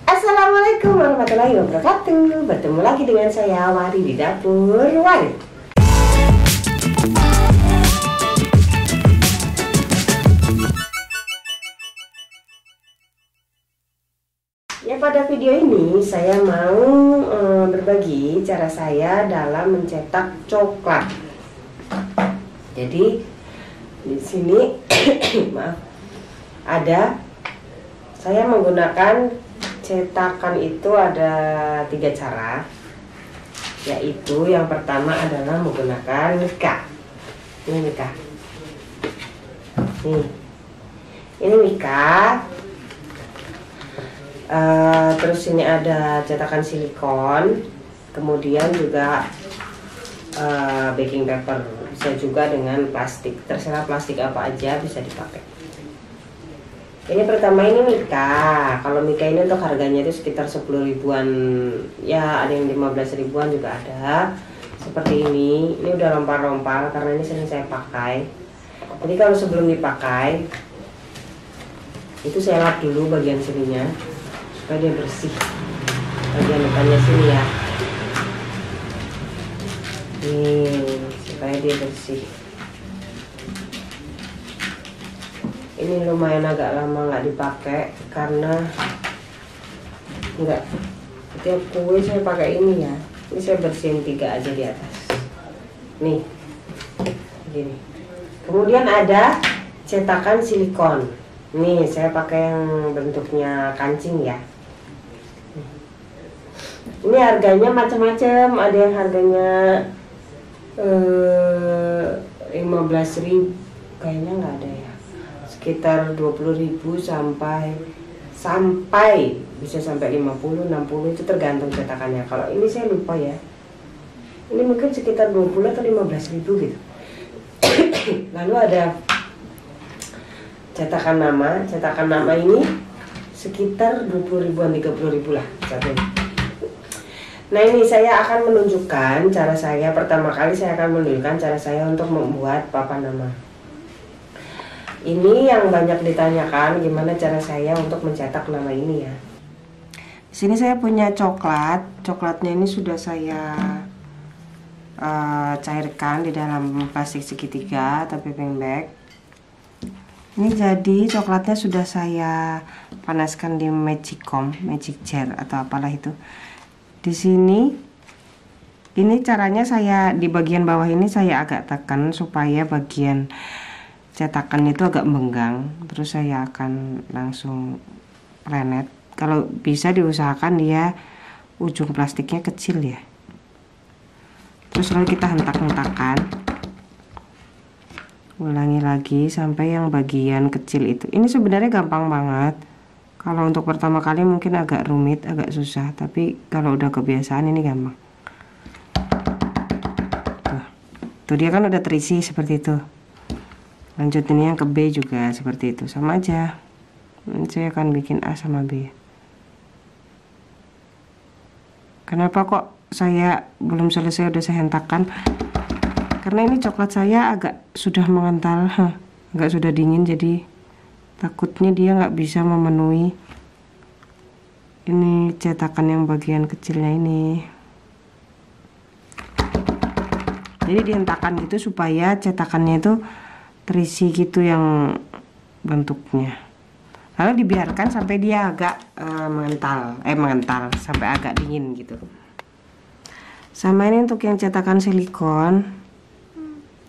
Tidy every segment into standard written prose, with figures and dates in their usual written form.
Assalamualaikum warahmatullahi wabarakatuh. Bertemu lagi dengan saya Wari di Dapur Wari. Ya, pada video ini saya mau berbagi cara saya dalam mencetak coklat. Jadi di sini maaf, saya menggunakan cetakan itu ada 3 cara, yaitu yang pertama adalah menggunakan mika. Ini mika, ini mika. Terus ini ada cetakan silikon, kemudian juga baking paper, bisa juga dengan plastik, terserah plastik apa aja bisa dipakai. Ini pertama, ini mika. Kalau mika ini untuk harganya itu sekitar 10 ribuan, ya ada yang 15 ribuan juga ada. Seperti ini udah rompal-rompal karena ini sering saya pakai. Jadi kalau sebelum dipakai itu saya lap dulu bagian sininya supaya dia bersih, bagian depannya sini ya, supaya dia bersih. Ini lumayan agak lama nggak dipakai karena setiap kue saya pakai ini ya. Ini saya bersihin 3 aja di atas, nih gini. Kemudian ada cetakan silikon, nih saya pakai yang bentuknya kancing ya. Ini harganya macam-macam, ada yang harganya 15.000, kayaknya nggak ada ya, sekitar 20.000 sampai bisa sampai 50, 60, itu tergantung cetakannya. Kalau ini saya lupa ya, ini mungkin sekitar 20 atau 15.000 gitu. Lalu ada cetakan nama ini sekitar 20 ribuan, 30 ribu lah satunya. Nah, ini saya akan menunjukkan cara saya, pertama kali saya akan menunjukkan cara saya untuk membuat papan nama. Ini yang banyak ditanyakan, gimana cara saya untuk mencetak nama ini ya. Di sini saya punya coklatnya ini sudah saya cairkan di dalam plastik segitiga atau piping bag. Ini jadi coklatnya sudah saya panaskan di magic jar atau apalah itu. Di sini, ini caranya saya di bagian bawah ini saya agak tekan supaya bagian cetakan itu agak menggang, terus saya akan langsung renet. Kalau bisa diusahakan dia ujung plastiknya kecil ya. Terus lalu kita hentak-hentakan, ulangi lagi sampai yang bagian kecil itu. Ini sebenarnya gampang banget. Kalau untuk pertama kali mungkin agak rumit, agak susah, tapi kalau udah kebiasaan ini gampang. Tuh dia kan udah terisi seperti itu. Lanjut ini yang ke B juga seperti itu, sama aja. Saya akan bikin A sama B. Kenapa kok saya belum selesai udah saya hentakkan? Karena ini coklat saya agak sudah mengental, agak sudah dingin, jadi takutnya dia nggak bisa memenuhi ini cetakan yang bagian kecilnya ini. Jadi dihentakkan gitu supaya cetakannya itu terisi gitu yang bentuknya. Lalu dibiarkan sampai dia agak mengental sampai agak dingin gitu. Sama ini untuk yang cetakan silikon,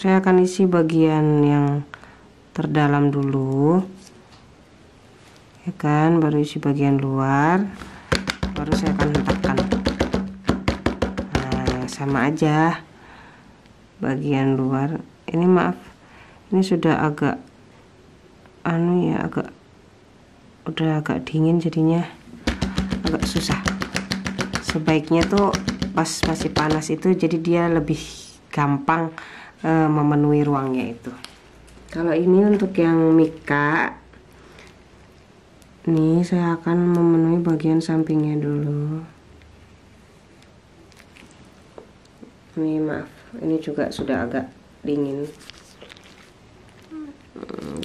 saya akan isi bagian yang terdalam dulu, ya kan, baru isi bagian luar, baru saya akan hentakkan. Nah, sama aja bagian luar. Ini maaf, ini sudah agak udah agak dingin, jadinya agak susah. Sebaiknya tuh pas masih panas itu, jadi dia lebih gampang memenuhi ruangnya itu. Kalau ini untuk yang mika, nih saya akan memenuhi bagian sampingnya dulu. Nih maaf, ini juga sudah agak dingin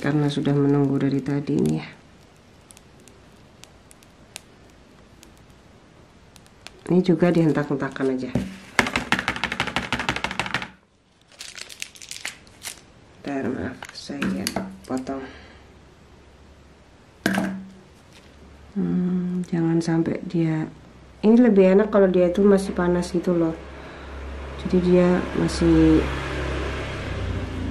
karena sudah menunggu dari tadi nih ya. Ini juga dihentak-hentakan aja. Bentar, maaf, saya potong. Jangan sampai dia, ini lebih enak kalau dia itu masih panas gitu loh, jadi dia masih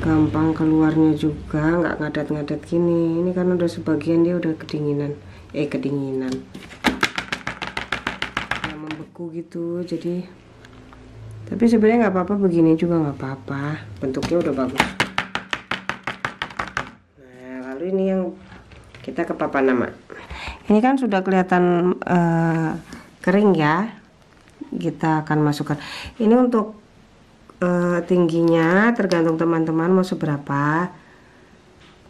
gampang keluarnya juga, nggak ngadat-ngadat gini. Ini kan udah sebagian dia udah kedinginan ya, membeku gitu. Jadi tapi sebenarnya nggak apa-apa, begini juga nggak apa-apa, bentuknya udah bagus. Nah, lalu ini yang kita ke papan nama. Ini kan sudah kelihatan kering ya. Kita akan masukkan ini untuk tingginya tergantung teman-teman mau seberapa.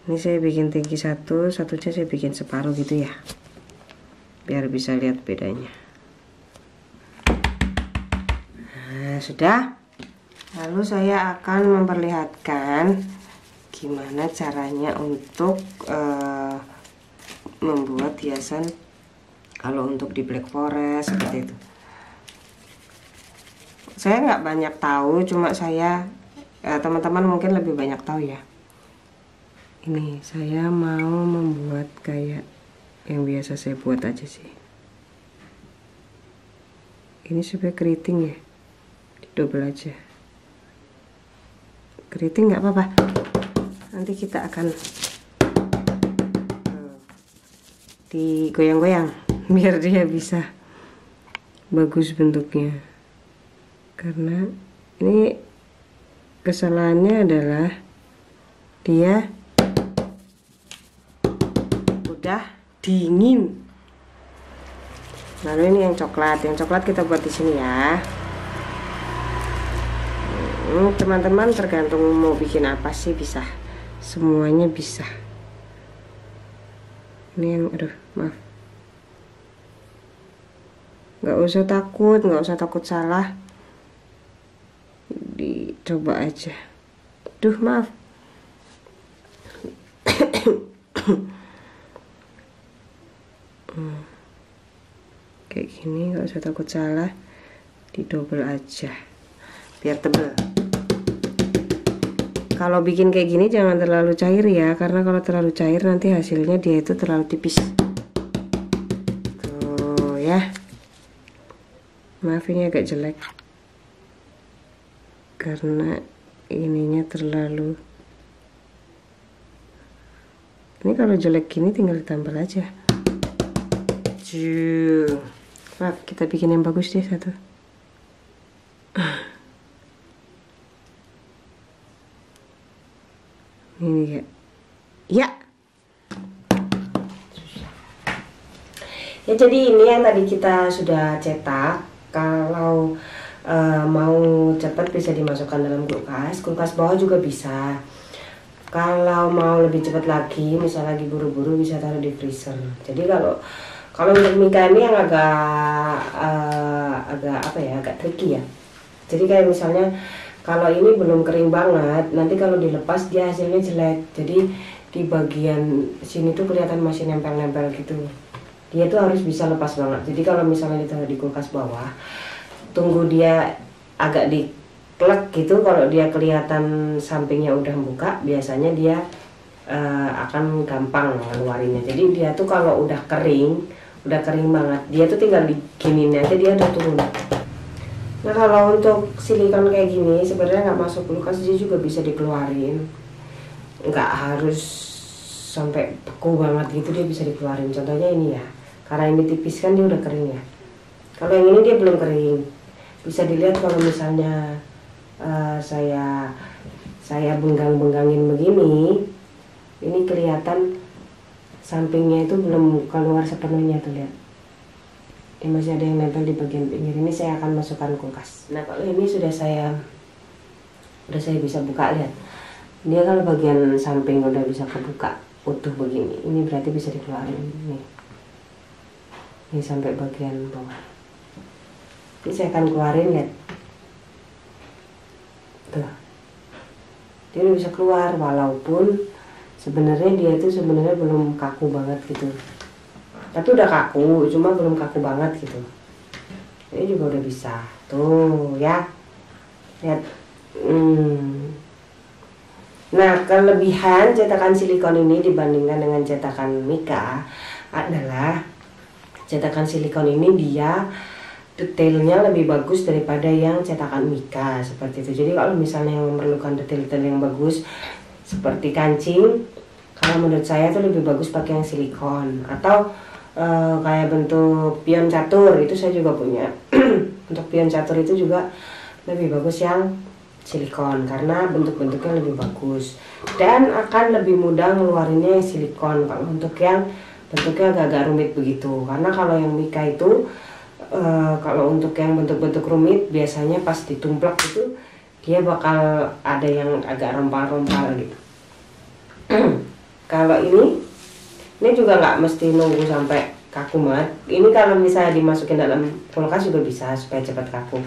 Ini saya bikin tinggi satunya saya bikin separuh gitu ya, biar bisa lihat bedanya. Nah, sudah. Lalu saya akan memperlihatkan gimana caranya untuk membuat hiasan kalau untuk di Black Forest seperti itu. Saya nggak banyak tahu, cuma saya teman-teman mungkin lebih banyak tahu ya. Ini saya mau membuat kayak yang biasa saya buat aja sih. Ini supaya keriting ya, didobel aja. Keriting nggak apa-apa, nanti kita akan digoyang-goyang biar dia bisa bagus bentuknya. Karena ini kesalahannya adalah dia udah dingin. Lalu ini yang coklat kita buat di sini ya. Teman-teman tergantung mau bikin apa sih, bisa semuanya bisa. Ini yang aduh maaf, nggak usah takut salah, dicoba aja. Duh maaf. Kayak gini, nggak usah takut salah, didobel aja biar tebel. Kalau bikin kayak gini jangan terlalu cair ya, karena kalau terlalu cair nanti hasilnya dia itu terlalu tipis. Tuh ya, maaf ini agak jelek karena ininya terlalu. Ini kalau jelek gini tinggal ditambal aja. Maaf, kita bikin yang bagus deh satu. Ini ya. Ya, jadi ini yang tadi kita sudah cetak. Kalau mau cepat bisa dimasukkan dalam kulkas bawah juga bisa. Kalau mau lebih cepat lagi, misal lagi buru-buru, bisa taruh di freezer. Jadi kalau untuk mika ini yang agak agak tricky ya. Jadi kayak misalnya kalau ini belum kering banget, nanti kalau dilepas dia hasilnya jelek. Jadi di bagian sini tuh kelihatan masih nempel-nempel gitu. Dia tuh harus bisa lepas banget. Jadi kalau misalnya ditaruh di kulkas bawah, tunggu dia agak diklek gitu. Kalau dia kelihatan sampingnya udah buka, biasanya dia akan gampang ngeluarinnya. Jadi dia tuh kalau udah kering banget, dia tuh tinggal diginin aja dia udah turun. Nah, kalau untuk silikon kayak gini sebenarnya nggak masuk kulkas, dia juga bisa dikeluarin, nggak harus sampai beku banget gitu, dia bisa dikeluarin. Contohnya ini ya, karena ini tipis kan dia udah kering ya. Kalau yang ini dia belum kering, bisa dilihat kalau misalnya saya benggang-benggangin begini, ini kelihatan sampingnya itu belum keluar sepenuhnya tuh, lihat. Ini masih ada yang nempel di bagian pinggir. Ini saya akan masukkan kulkas. Nah, kalau ini sudah saya bisa buka, lihat. Dia kalau bagian samping udah bisa kebuka utuh begini, ini berarti bisa dikeluarin. Ini sampai bagian bawah. Ini saya akan keluarin, lihat. Tuh. Dia udah bisa keluar, walaupun sebenarnya dia itu belum kaku banget gitu. Tapi udah kaku, cuma belum kaku banget gitu. Ini juga udah bisa tuh ya, lihat. Nah, kelebihan cetakan silikon ini dibandingkan dengan cetakan mika adalah cetakan silikon ini dia detailnya lebih bagus daripada yang cetakan mika seperti itu. Jadi kalau misalnya yang memerlukan detail-detail yang bagus seperti kancing, kalau menurut saya itu lebih bagus pakai yang silikon. Atau kayak bentuk pion catur itu saya juga punya. Untuk pion catur itu juga lebih bagus yang silikon karena bentuk-bentuknya lebih bagus dan akan lebih mudah ngeluarinnya yang silikon. Kalau untuk yang bentuknya agak-agak rumit begitu, karena kalau yang mika itu kalau untuk yang bentuk-bentuk rumit biasanya pas ditumplak itu dia bakal ada yang agak rompal-rompal gitu. Kalau ini juga nggak mesti nunggu sampai kaku banget. Ini kalau misalnya dimasukin dalam kulkas juga bisa supaya cepat kaku.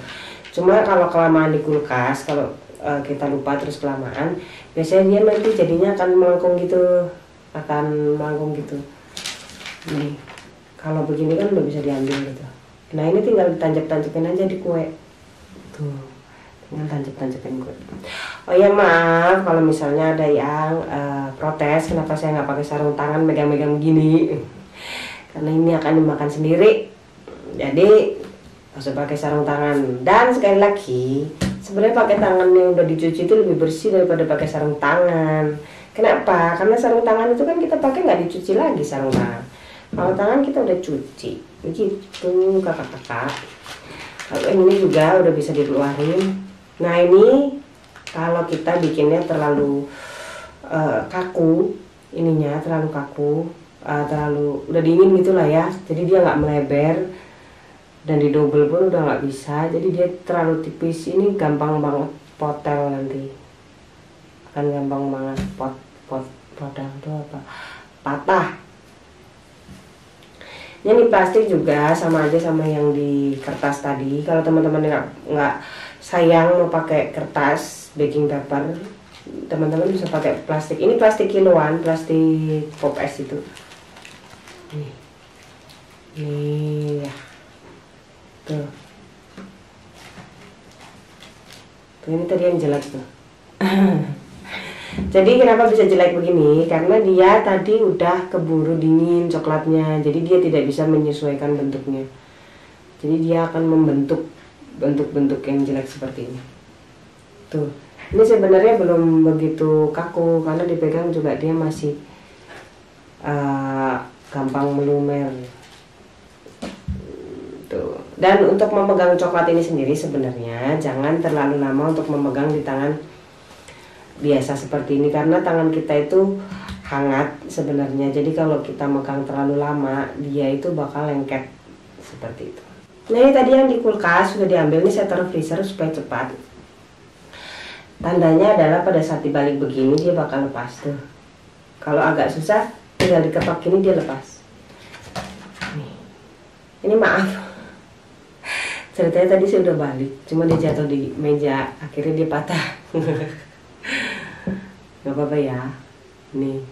Cuma kalau kelamaan di kulkas, kalau kita lupa terus kelamaan, biasanya dia nanti jadinya akan melengkung gitu, Nih, kalau begini kan udah bisa diambil gitu. Nah ini tinggal ditancap-tancapin aja di kue. Tuh, tinggal tancap-tancapin kue. Oh ya maaf kalau misalnya ada yang protes kenapa saya nggak pakai sarung tangan megang-megang gini. Karena ini akan dimakan sendiri. Jadi harus pakai sarung tangan. Dan sekali lagi, sebenarnya pakai tangan yang udah dicuci itu lebih bersih daripada pakai sarung tangan. Kenapa? Karena sarung tangan itu kan kita pakai nggak dicuci lagi sarung tangan. Kalau tangan kita udah cuci, begitu kakak-kakak. Kalau ini juga udah bisa dikeluarin. Nah ini kalau kita bikinnya terlalu kaku, ininya terlalu kaku, terlalu udah dingin gitulah ya. Jadi dia nggak melebar dan di double pun udah nggak bisa. Jadi dia terlalu tipis. Ini gampang banget potel nanti. Akan gampang banget potel itu apa? Patah. Ini plastik juga sama aja sama yang di kertas tadi. Kalau teman-teman nggak sayang mau pakai kertas baking paper, teman-teman bisa pakai plastik. Ini plastik kiloan, plastik pop es itu. Nih ya, tuh. Tuh ini tadi yang jelek tuh. Jadi kenapa bisa jelek begini? Karena dia tadi udah keburu dingin coklatnya. Jadi dia tidak bisa menyesuaikan bentuknya. Jadi dia akan membentuk bentuk-bentuk yang jelek seperti ini. Tuh. Ini sebenarnya belum begitu kaku karena dipegang juga dia masih gampang melumer. Tuh. Dan untuk memegang coklat ini sendiri sebenarnya jangan terlalu lama untuk memegang di tangan biasa seperti ini karena tangan kita itu hangat sebenarnya. Jadi kalau kita megang terlalu lama dia itu bakal lengket seperti itu. Nah ini tadi yang di kulkas sudah diambil, ini saya taruh freezer supaya cepat. Tandanya adalah pada saat dibalik begini dia bakal lepas tuh. Kalau agak susah tinggal diketok gini dia lepas. Ini maaf, ceritanya tadi saya udah balik, cuma dia jatuh di meja akhirnya dia patah. Gak apa-apa ya. Nih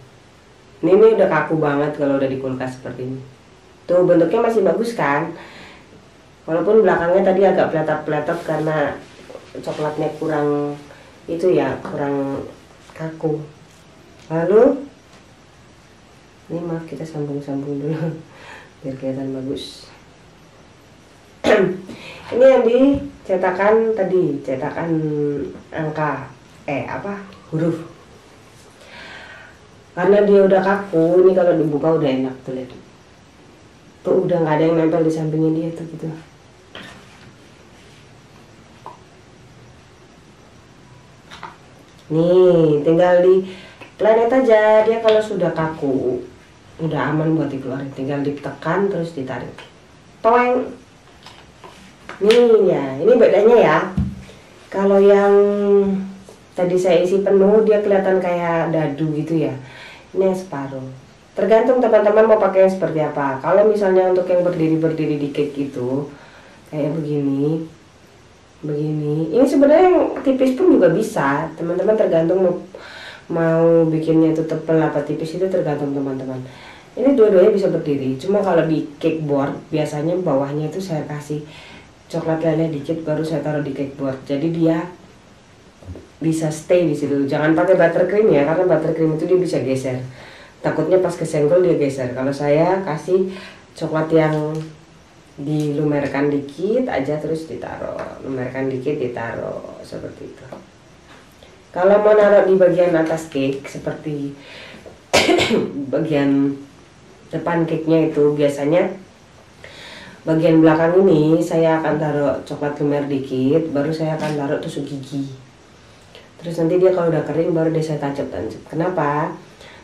ini udah kaku banget kalau udah di kulkas seperti ini. Tuh bentuknya masih bagus kan, walaupun belakangnya tadi agak peletot-peletot karena coklatnya kurang itu ya, kurang kaku. Lalu ini maaf kita sambung-sambung dulu biar kelihatan bagus. Ini yang dicetakan tadi, cetakan angka huruf. Karena dia udah kaku, ini kalau dibuka udah enak tuh lihat. Tuh udah nggak ada yang nempel di sampingnya dia tuh gitu. Nih tinggal di planet aja, dia kalau sudah kaku udah aman buat dikeluarin, tinggal ditekan terus ditarik. Toeng. Nih ya, ini bedanya ya. Kalau yang tadi saya isi penuh dia kelihatan kayak dadu gitu ya. Ini yang separuh. Tergantung teman-teman mau pakai yang seperti apa. Kalau misalnya untuk yang berdiri di cake itu kayak begini. Ini sebenarnya yang tipis pun juga bisa. Teman-teman tergantung mau bikinnya itu tebal apa tipis itu tergantung teman-teman. Ini dua-duanya bisa berdiri. Cuma kalau di cake board biasanya bawahnya itu saya kasih coklat leleh dikit baru saya taruh di cake board. Jadi dia bisa stay di situ. Jangan pakai buttercream ya, karena buttercream itu dia bisa geser. Takutnya pas kesenggol dia geser. Kalau saya kasih coklat yang dilumerkan dikit aja terus ditaruh, lumerkan dikit ditaruh seperti itu. Kalau mau naruh di bagian atas cake seperti bagian depan cake-nya itu biasanya bagian belakang ini saya akan taruh coklat lumer dikit, baru saya akan taruh tusuk gigi. Terus nanti dia kalau udah kering baru dia saya tancap-tancap. Kenapa?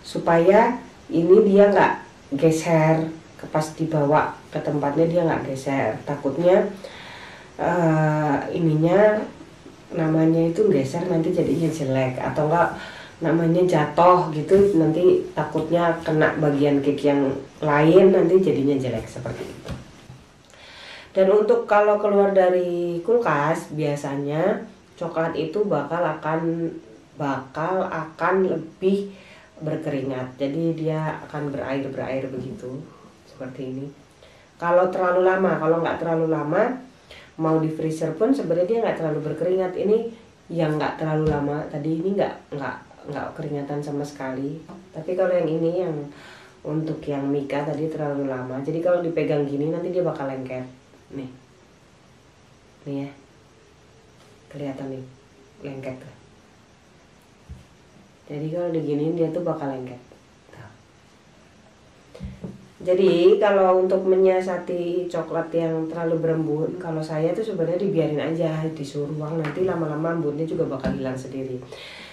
Supaya ini dia nggak geser, pas dibawa ke tempatnya dia nggak geser. Takutnya ininya namanya itu geser nanti jadinya jelek, atau enggak namanya jatuh gitu, nanti takutnya kena bagian cake yang lain nanti jadinya jelek seperti itu. Dan untuk kalau keluar dari kulkas biasanya coklat itu bakal akan lebih berkeringat, jadi dia akan berair begitu seperti ini. Kalau terlalu lama, kalau nggak terlalu lama mau di freezer pun sebenarnya dia nggak terlalu berkeringat. Ini yang nggak terlalu lama tadi ini nggak keringatan sama sekali. Tapi kalau yang ini yang untuk yang Mika tadi terlalu lama, jadi kalau dipegang gini nanti dia bakal lengket. Nih ya, kelihatan nih lengket tuh. Jadi kalau diginiin dia tuh bakal lengket. Jadi kalau untuk menyiasati coklat yang terlalu berembun, kalau saya tuh sebenarnya dibiarin aja, disuruh ruang, nanti lama-lama embunnya juga bakal hilang sendiri.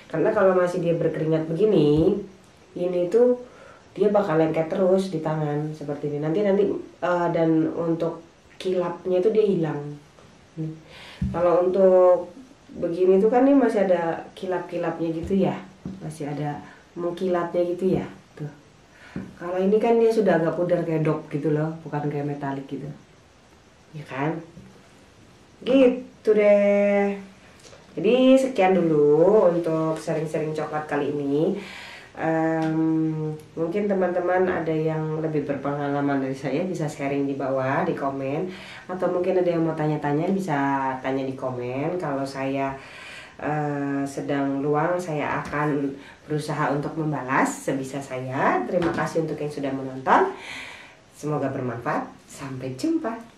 Karena kalau masih dia berkeringat begini, ini tuh dia bakal lengket terus di tangan seperti ini. Nanti dan untuk kilapnya itu dia hilang. Kalau untuk begini tuh kan ini masih ada kilap-kilapnya gitu ya, masih ada mengkilatnya gitu ya. Tuh. Kalau ini kan dia sudah agak pudar kayak dop gitu loh, bukan kayak metalik gitu, ya kan? Gitu deh. Jadi sekian dulu untuk sharing-sharing coklat kali ini. Mungkin teman-teman ada yang lebih berpengalaman dari saya bisa sharing di bawah di komen, atau mungkin ada yang mau tanya-tanya bisa tanya di komen. Kalau saya sedang luang saya akan berusaha untuk membalas sebisa saya. Terima kasih untuk yang sudah menonton, semoga bermanfaat. Sampai jumpa.